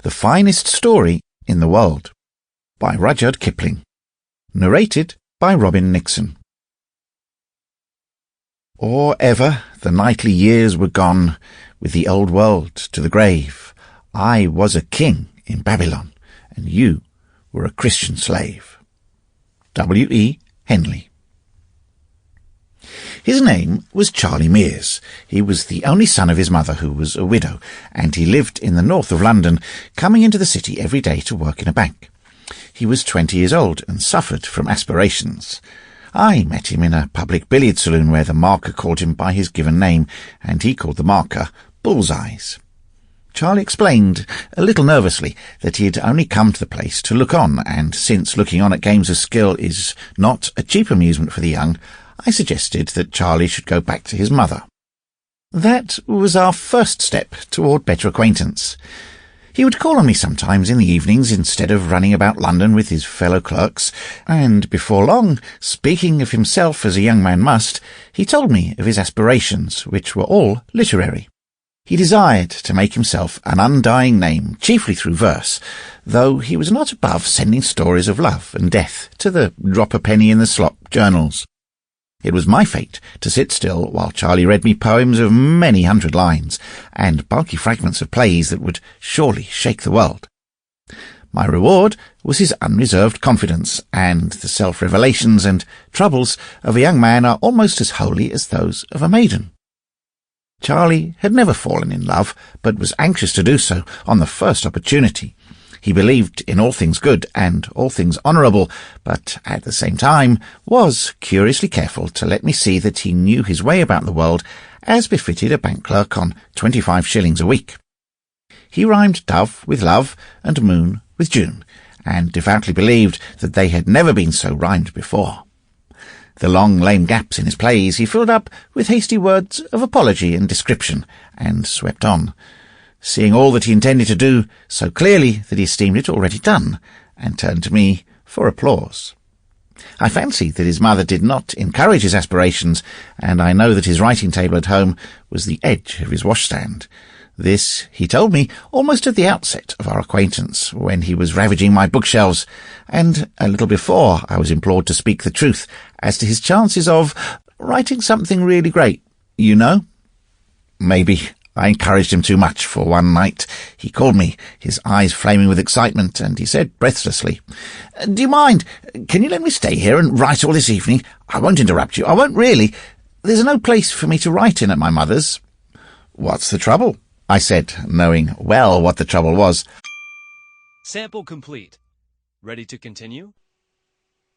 The Finest Story in the World by Rudyard Kipling. Narrated by Nixon. Or ever the knightly years were gone, with the old world to the grave, I was a king in Babylon, and you were a Christian slave. W. E. Henley. His name was Charlie Mears. He was the only son of his mother, who was a widow, and he lived in the north of London, coming into the city every day to work in a bank. He was 20 years old and suffered from aspirations. I met him in a public billiard saloon where the marker called him by his given name, and he called the marker Bullseyes. Charlie explained, a little nervously, that he had only come to the place to look on, and since looking on at games of skill is not a cheap amusement for the young, I suggested that Charlie should go back to his mother. That was our first step toward better acquaintance. He would call on me sometimes in the evenings instead of running about London with his fellow clerks, and before long, speaking of himself as a young man must, he told me of his aspirations, which were all literary. He desired to make himself an undying name, chiefly through verse, though he was not above sending stories of love and death to the drop-a-penny-in-the-slop journals. It was my fate to sit still while Charlie read me poems of many hundred lines, and bulky fragments of plays that would surely shake the world. My reward was his unreserved confidence, and the self-revelations and troubles of a young man are almost as holy as those of a maiden. Charlie had never fallen in love, but was anxious to do so on the first opportunity. He believed in all things good and all things honourable, but at the same time was curiously careful to let me see that he knew his way about the world as befitted a bank clerk on 25 shillings a week. He rhymed dove with love and moon with June, and devoutly believed that they had never been so rhymed before. The long lame gaps in his plays he filled up with hasty words of apology and description, and swept on, seeing all that he intended to do so clearly that he esteemed it already done, and turned to me for applause. I fancy that his mother did not encourage his aspirations, and I know that his writing table at home was the edge of his washstand. This he told me almost at the outset of our acquaintance, when he was ravaging my bookshelves, and a little before I was implored to speak the truth as to his chances of writing something really great, you know. Maybe I encouraged him too much, for one night he called me, his eyes flaming with excitement, and he said breathlessly, "Do you mind? Can you let me stay here and write all this evening? I won't interrupt you. I won't really. There's no place for me to write in at my mother's." "What's the trouble?" I said, knowing well what the trouble was. Sample complete. Ready to continue?